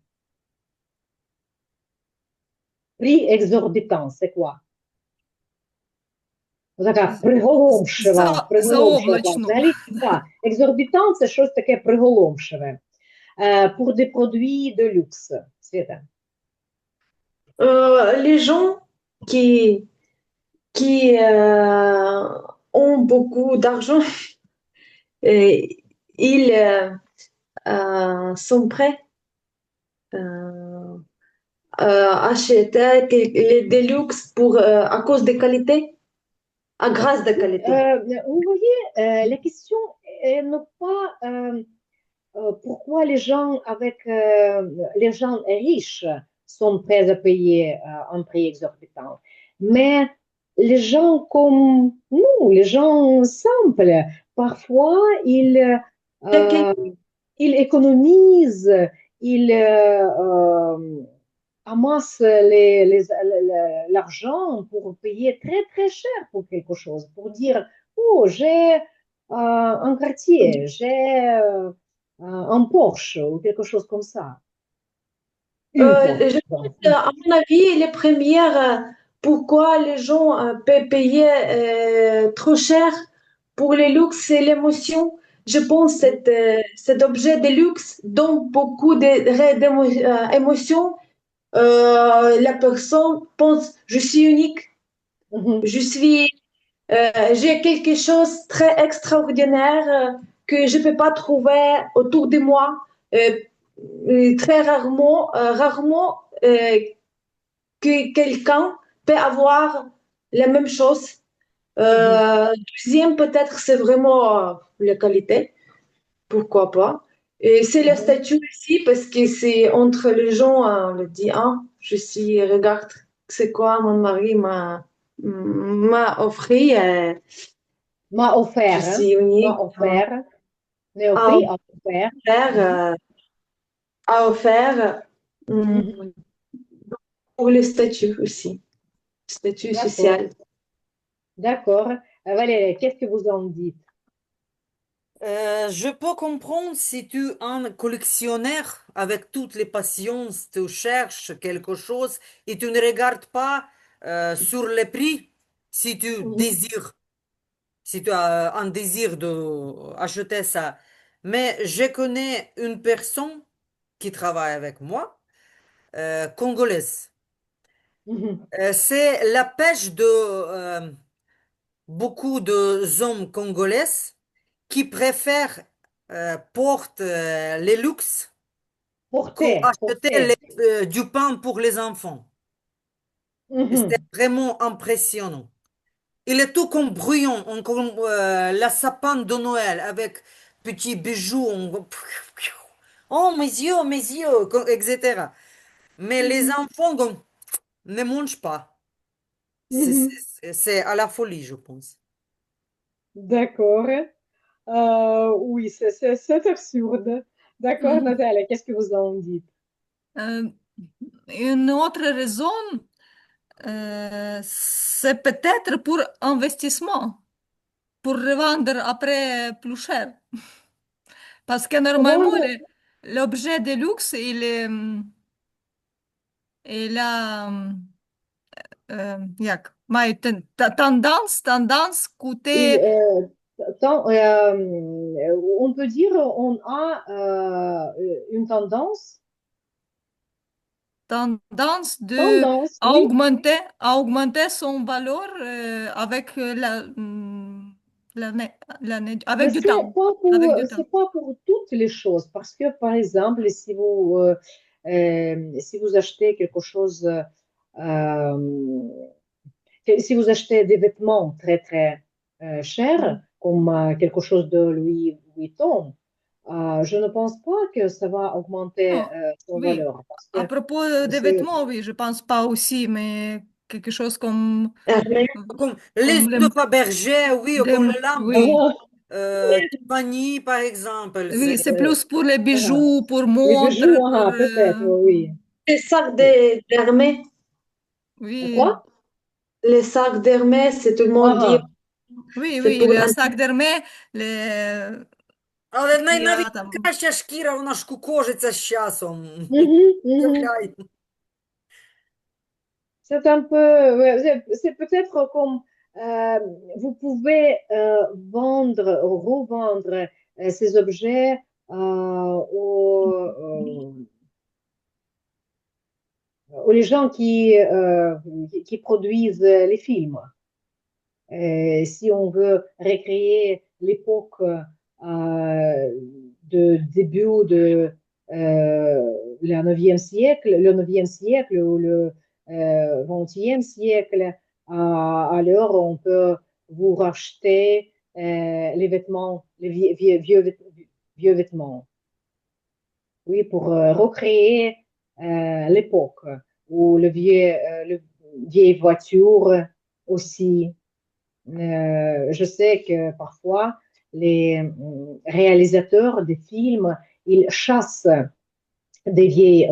Prix exorbitant, c'est quoi? Така приголомшива Заоблачно. взагалі. Так, екзорбітант це щось таке приголомшиве. Pour des produits de luxe, Света. Les gens qui, qui ont beaucoup d'argent, et ils sont prêts euh, à acheter des luxe pour, à cause des qualités, à grâce de qualité. Vous voyez, la question n'est pas pourquoi les gens riches sont prêts à payer un prix exorbitant, mais les gens comme nous, les gens simples, parfois Chacun, euh, ils économisent, ils amassent l'argent pour payer très très cher pour quelque chose, pour dire, oh, j'ai un quartier, j'ai un Porsche ou quelque chose comme ça. Une Porsche. je Donc. pense, à mon avis, les premières, pourquoi les gens peuvent payer trop cher pour les luxe, c'est l'émotion. Je pense que cet objet de luxe donne beaucoup d'émotions. La personne pense, je suis unique, Mhm, je suis, j'ai quelque chose de très extraordinaire que je ne peux pas trouver autour de moi. Euh, Très rarement que quelqu'un peut avoir la même chose. mhm, Deuxième, peut-être, c'est vraiment la qualité. Pourquoi pas? Et c'est le mhm, statut aussi, parce que c'est entre les gens, on le dit, ah, je suis, regarde, c'est quoi mon mari m'a offert, m'a je offert, hein, suis m'a unique, offert, mais au a prix, a offert. offert, Mhm, a offert, hum, mhm. pour le statut aussi, statut D'accord, social. d'accord. Valérie, qu'est-ce que vous en dites? Je peux comprendre si tu es un collectionneur avec toutes les passions, tu cherches quelque chose et tu ne regardes pas sur le prix si tu Mhm, désires, si tu as un désir de acheter ça. Mais je connais une personne qui travaille avec moi, congolaise. mhm, C'est la pêche de beaucoup de hommes congolais qui préfèrent porter les luxe porter, qu'acheter porter. du pain pour les enfants. Et c'est Mhm, vraiment impressionnant. Il est tout comme brouillon, comme la sapin de Noël avec petits bijoux. Oh, mes yeux, etc. Mais les mhm, enfants ne mangent pas. mhm. C'est à la folie, je pense. D'accord. Oui, c'est absurde. D'accord, Nathalie, qu'est-ce que vous en dites? Euh, une autre raison, c'est peut-être pour investissement, pour revendre après plus cher. Parce que Pour normalement, vendre, l'objet de luxe, il a, jak, mají tendance oui, coûter on peut dire on a une tendance de tendance, oui. augmenter son valeur avec Mais avec du temps. Avec du temps. c'est pas pour toutes les choses, parce que par exemple, si vous achetez quelque chose, si vous achetez des vêtements très très chers, comme quelque chose de Louis Vuitton, je ne pense pas que ça va augmenter Non, son oui. valeur, parce À que propos des c'est vêtements, oui, je pense pas aussi, mais quelque chose Hermès, Comme les comme étoffes à berger, oui, ou comme les lampes. oui, Tiffany, par exemple. oui, c'est plus pour les ah, bijoux, pour les montres, bijoux, pour peut-être, oui. les sacs d'Hermès, oui, Quoi? les sacs d'Hermès, c'est tout le monde dit, Ah, oui, c'est oui, pour le un sac d'Hermès, les Але я навіть там, краща шкіра, вона ж кукожиться з часом. mhm, mhm. Уявляй. C'est un peu, ouais, c'est peut-être comme vous pouvez vendre, revendre ces objets aux les gens qui produisent les films. Si on veut recréer l'époque de début de le 9e siècle ou le 20e siècle, alors on peut vous racheter les vêtements, les vieux vêtements. Oui, pour recréer l'époque ou le vieille voiture aussi. Je sais que parfois, les réalisateurs des films, ils chassent des vieilles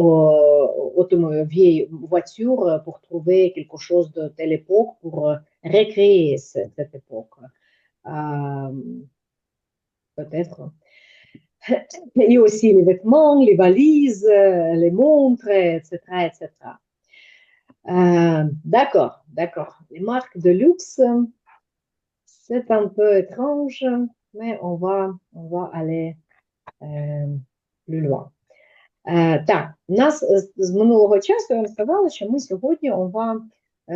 voitures pour trouver quelque chose de telle époque, pour recréer cette époque. Euh, Peut-être. Et aussi les vêtements, les valises, les montres, etc., etc. D'accord, d'accord. Les marques de luxe, c'est un peu étrange, mais on va aller plus loin. Так, нас з минулого часу я вам сказала, що ми сьогодні on va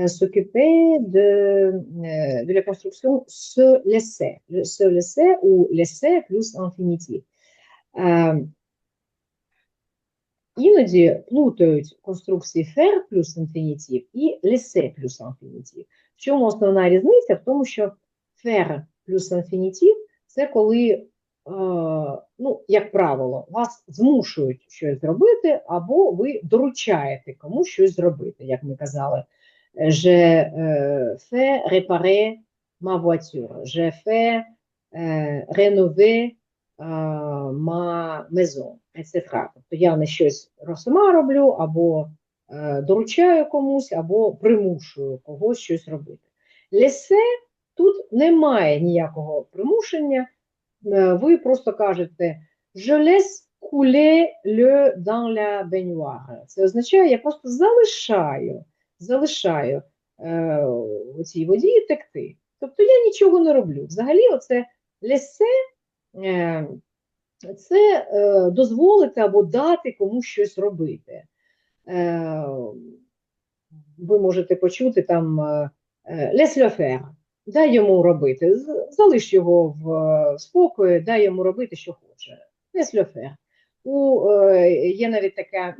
s'occuper de la construction se laisser. Se laisser ou laisser plus infinitif. Іноді плутають конструкції faire плюс інфінітив і laisser плюс інфінітив. В чому основна різниця? В тому, що faire плюс інфінітив – це коли, ну, як правило, вас змушують щось зробити, або ви доручаєте комусь щось зробити, як ми казали. Je fais réparer ma voiture. Je fais rénover ma maison, etc. Тобто я не щось сама роблю, або доручаю комусь, або примушую когось щось робити. Лесе тут немає ніякого примушення, ви просто кажете «Je laisse couler le dans la baignoire». Це означає, я просто залишаю у цій воді текти. Тобто я нічого не роблю. Взагалі оце лесе це дозволити або дати комусь щось робити. Ви можете почути там laisse le faire, дай йому робити, залиш його в спокої, дай йому робити, що хоче. Laisse le faire. Є навіть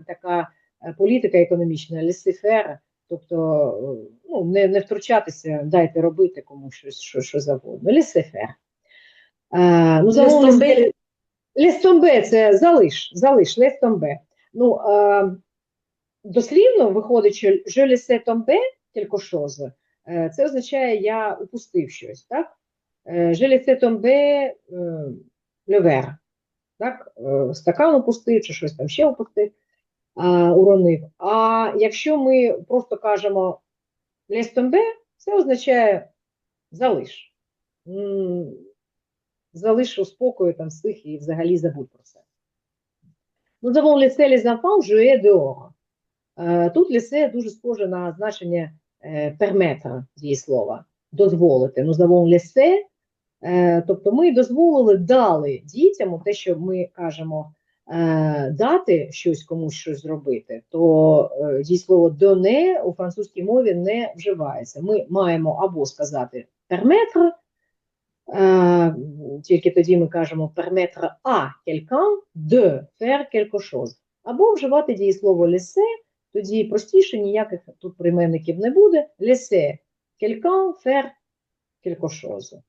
така політика економічна, laisser-faire, тобто ну, не втручатися, дайте робити комусь щось, що завгодно. Laisser-faire. Ну, замовлення laisse tomber – це залиш, laisse tomber. Ну, дослівно виходить, що je laisse tomber quelque chose, це означає я упустив щось, так? Je laisse tomber le verre. так, стакан опустив чи щось там ще опустив, уронив. А якщо ми просто кажемо laisse tomber, це означає залиш. Залиш у спокою, там, стих і взагалі забудь про це. Nous avons laissé les enfants jouer dehors. Тут laisser дуже схоже на значення permettre дієслова, дозволити. Nous avons laissé, тобто ми дозволили, дали дітям, те, що ми кажемо, дати щось комусь щось зробити, то дієслово donner у французькій мові не вживається. Ми маємо або сказати permettre, тільки тоді ми кажемо permettre à quelqu'un de faire quelque chose. Або вживати дієслово laisser, тоді простіше, ніяких тут прийменників не буде. Laisser quelqu'un faire quelque chose.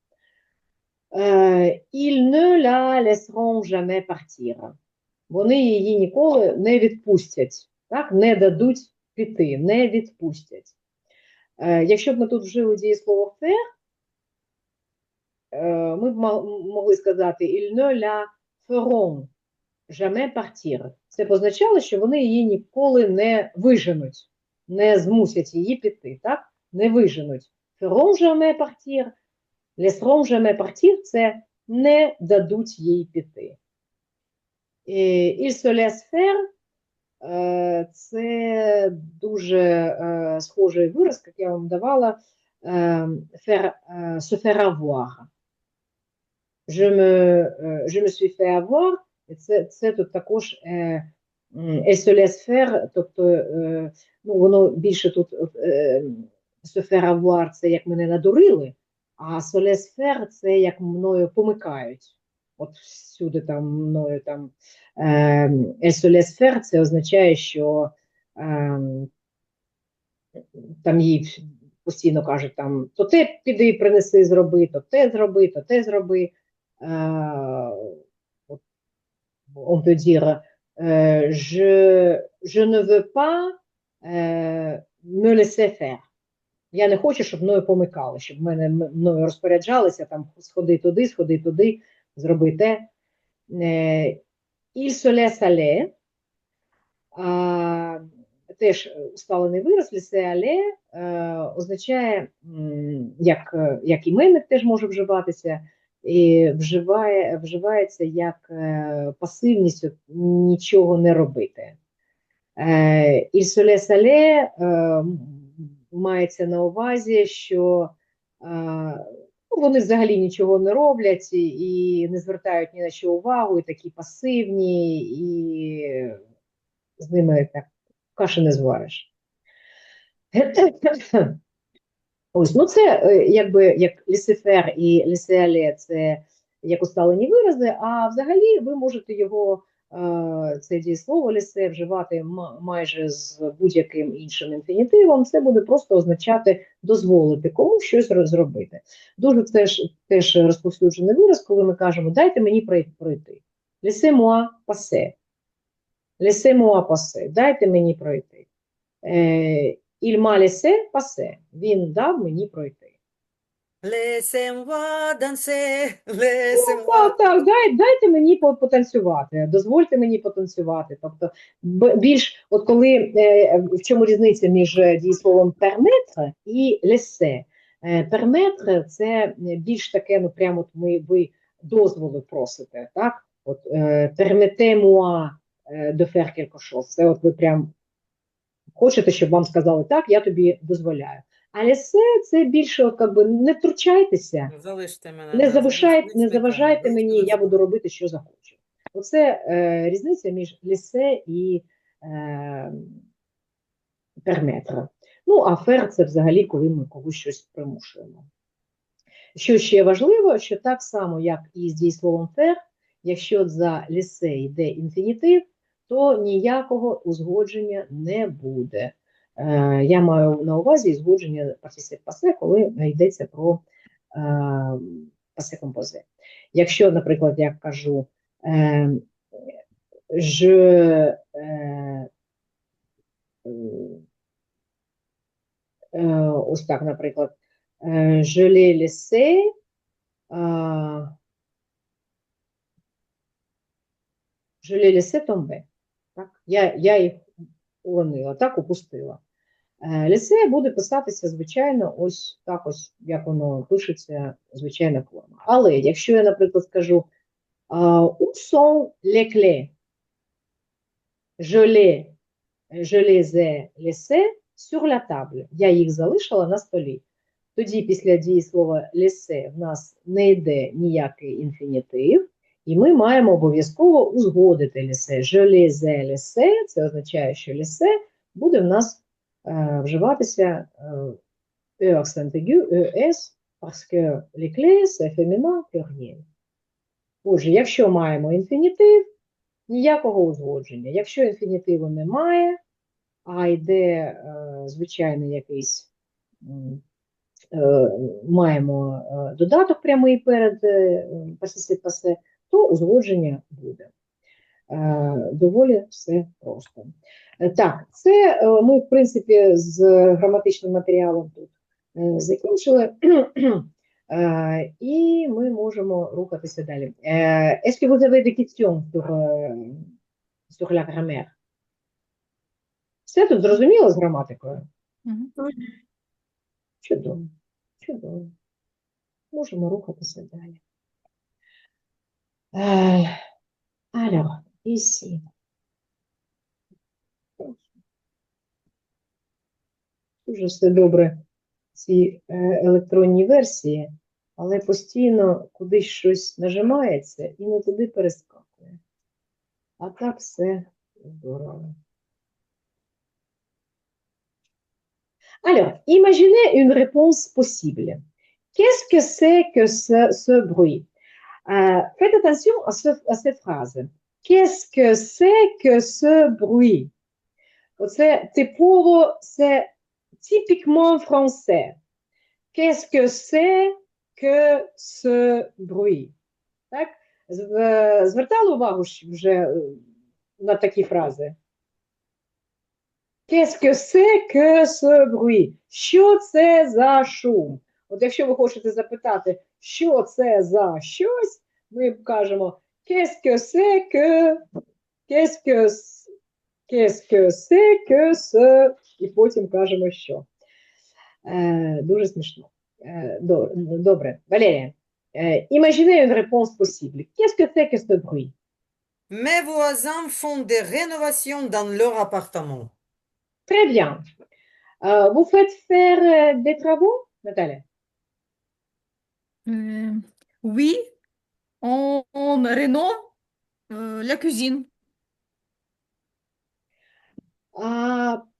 Ils ne la laisseront jamais partir. Вони її ніколи не відпустять, так? Не дадуть піти, не відпустять. Якщо б ми тут вжили дієслово faire, ми б могли сказати «Ils ne la feront jamais partir». Це б означало, що вони її ніколи не виженуть, не змусять її піти, так? Не виженуть. «Feront jamais partir», «laisseront jamais partir» – це не дадуть їй піти. «Il se laisse faire» – це дуже схожий вираз, як я вам давала, «se faire avoir». Je me suis fait avoir, це тут також elle se laisse faire, тобто воно більше тут se faire avoir, це як мене надурили, а se laisse faire, це як мною помикають. От всюди там мною там elle se laisse faire, це означає, що там їй постійно кажуть там, то те піди принеси, зроби, то те зроби, то те зроби. On peut dire je ne veux pas me laisser faire. Я не хочу, щоб мною помикали, щоб мною розпоряджалися, там, сходи туди, зроби те. Il se laisse aller. Теж усталений вираз, laisser aller означає, як іменник теж може вживатися, і вживається як пасивність, нічого не робити. Il se laisse aller мається на увазі, що вони взагалі нічого не роблять і не звертають ні на що увагу, і такі пасивні, і з ними так каші не звариш. Ось, ну це якби як laissez-faire і laisser-aller, це як усталені вирази, а взагалі ви можете його, це дієслово laisser, вживати майже з будь-яким іншим інфінітивом, це буде просто означати дозволити комусь щось зробити. Дуже теж розповсюджений вираз, коли ми кажемо дайте мені пройти. Laissez-moi passer. Laissez-moi passer. Дайте мені пройти. Il m'a laissé passer. Він дав мені пройти. Laissez-moi danser, laissez-moi... Так, дайте мені потанцювати, дозвольте мені потанцювати. Тобто, більш, от коли, в чому різниця між дієсловом permettre і laisser? Permettre – це більш таке, ну, прямо ви дозволу просите, так? От, permettez-moi de faire quelque chose. Це от ви прям хочете, щоб вам сказали, так, я тобі дозволяю. А laisser – це більше, от, якби, не втручайтеся, Залиште мене, не заважайте мені, я буду робити, що захочу. Оце різниця між laisser і permettre. Ну, а faire – це взагалі, коли ми когось щось примушуємо. Що ще важливо, що так само, як і з дієсловом faire, якщо за laisser йде інфінітив, то ніякого узгодження не буде. Я маю на увазі узгодження participe passé, коли йдеться про passé composé. Якщо, наприклад, я кажу ось так, наприклад, je l'ai laissé Je les laissais tomber. Так? Я їх уронила, так, упустила. Лісе буде писатися, звичайно, ось так ось, як воно пишеться, звичайна форма. Але якщо я, наприклад, скажу où sont les clés? Je les ai laissées sur la table. Я їх залишила на столі. Тоді після дієслова laisser в нас не йде ніякий інфінітив, і ми маємо обов'язково узгодити laisser. Je les ai laissées, це означає, що laisser буде в нас вживатися e accent aigu, es, parce que les clés, c'est féminin, pluriel. Отже, якщо маємо інфінітив, ніякого узгодження. Якщо інфінітиву немає, а йде звичайний якийсь, маємо додаток прямий перед participe passé, то узгодження буде. Доволі все просто. Так, це ми, в принципі, з граматичним матеріалом тут закінчили. І ми можемо рухатися далі. Est-ce que vous avez des questions sur la grammaire? Все тут зрозуміло з граматикою? Чудово. Чудово. Можемо рухатися далі. Alors, ici. Дуже все добре, ці електронні версії, але постійно кудись щось нажимається і не туди перескакує. А так все здорово. Alors, imaginez une réponse possible. Qu'est-ce que c'est que ce bruit? Faites attention à cette phrase. Qu'est-ce que c'est que ce bruit? Оце типово, це typiquement français. Qu'est-ce que c'est que ce bruit? Так? Звертали увагу вже на такі фрази? Qu'est-ce que c'est que ce bruit? Що це за шум? От якщо ви хочете запитати, що це за щось, ми кажемо qu'est-ce que c'est que, qu'est-ce que c'est que ce, і потім кажемо що. Дуже смішно. Добре. Валерія, imaginez une réponse possible. Qu'est-ce que c'est que ce bruit? Mes voisins font des rénovations dans leur appartement. Très bien. Vous faites faire des travaux, Nathalie? Oui, on rénove la cuisine.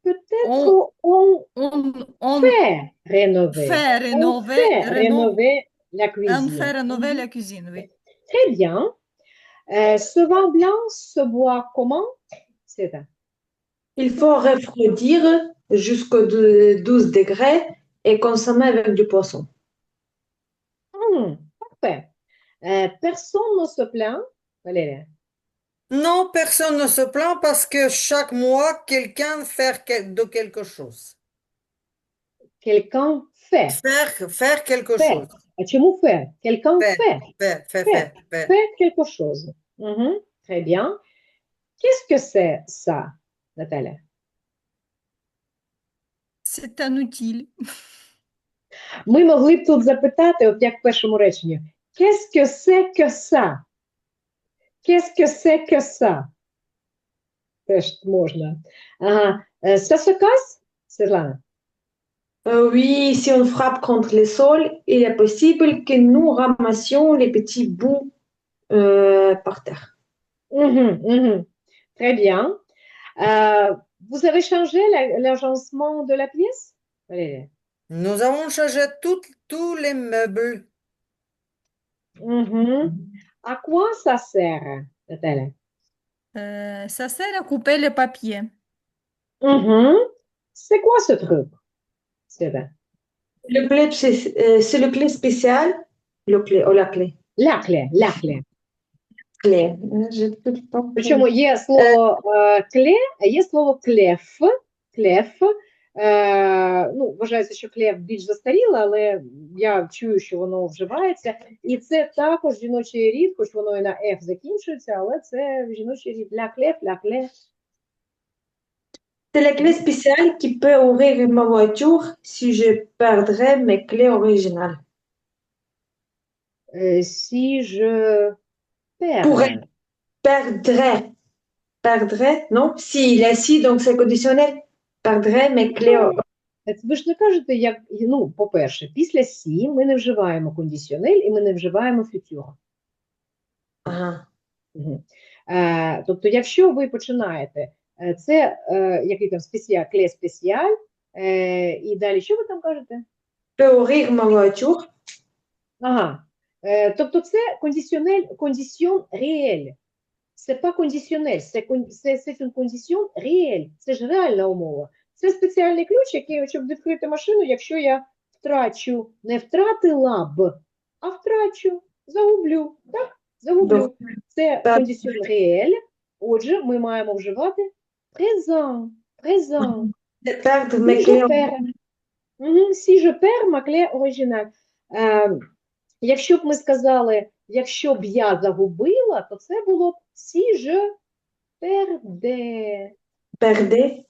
Peut-être On fait rénover. fait On fait rénover la on cuisine. fait rénover la cuisine, oui. Très bien. Ce vin blanc se boit comment? C'est ça. Il faut refroidir jusqu'au 12 degrés et consommer avec du poisson. Parfait. Personne ne se plaint, Valérie. Non, personne ne se plaint parce que chaque mois, quelqu'un fait de quelque chose. Quelqu'un fait. Faire quelque Fait. chose. А чому fait? Quelqu'un fait. Fait. Fait quelque chose. Très bien. Qu'est-ce que c'est ça, Nathalie? C'est un outil. Ми могли б тут запитати, от як в першому реченні, qu'est-ce que c'est que ça? Qu'est-ce que c'est que ça? Теж можна. Ага. Ça se casse, Svetlana? Oui, si on frappe contre le sol, il est possible que nous ramassions les petits bouts par terre. Très bien. Vous avez changé l'agencement de la pièce? Valérie? Nous avons changé tous les meubles. À quoi ça sert, Nathalie? Ça sert à couper le papier. C'est quoi ce truc? C'est le clé spécial, la clé. La clé. Clé. Причому є слово кле, а є слово клеф. Клеф Ну, вважається, що клев більш застаріле, але я чую, що воно вживається. І це також жіночий рід, хоч воно і на F закінчується, але це жіночий рід ля клев. C'est la clé spéciale qui peut ouvrir ma voiture si je perdrais mes clés originales. Si je Pourrais, perds. perdrais, perdrais, non? Si, il a si, donc c'est conditionnel. Perdrais mes clés. Ви ж не кажете, як, ну, по-перше, після «сі» ми не вживаємо кондиціонель і ми не вживаємо фютюр. Ага. Угу. Тобто, якщо ви починаєте, це який там спеціаль, кле спеціаль, і далі що ви там кажете? Peut ouvrir ma voiture. Ага. Тобто це кондиціон реель. Це pas кондиціонель, це une condition réelle. Це ж реальна умова. Це спеціальний ключ, який, щоб відкрити машину, якщо я втрачу, не втратила б, а втрачу, загублю. Так? Загублю. Це кондиціон реель. Отже, ми маємо вживати présent. Présent. Perdre mes clés. Si je perds ma clé originale. Якщо б ми сказали, якщо б я загубила, то це було б si je perdais. Perdais.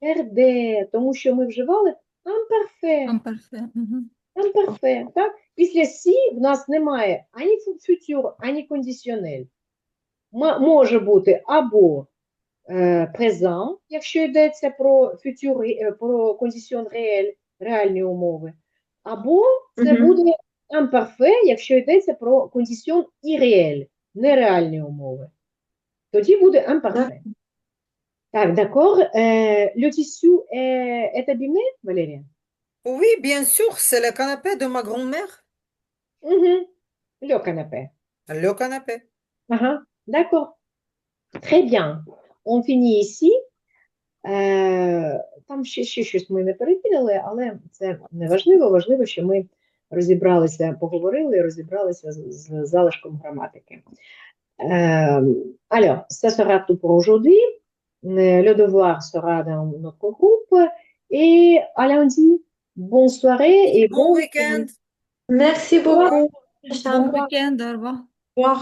Perdais, тому що ми вживали imparfait. Imparfait. Imparfait, так? Після si в нас немає ані futur, ані кондиціонель. Може бути або présent, якщо йдеться про futur, про кондиціон реель, реальні умови, або це буде imparfait, якщо йдеться про кондиціон irréel, нереальні умови. Тоді буде imparfait. Так, d'accord. Le tissu est abîmé, Valérie? Oui, bien sûr, c'est le canapé de ma grand-mère. Le canapé. Le canapé. D'accord. Très bien. On finit ici. Там ще щось ми не перекидали, але це не важливо. Важливо, що ми розібралися, поговорили, розібралися з залишком граматики. Alors, ça sera tout pour aujourd'hui. Le devoir sera dans notre groupe. Et à lundi. Bonne soirée et Bon week-end. Merci beaucoup. Bon week-end, au revoir. Au revoir.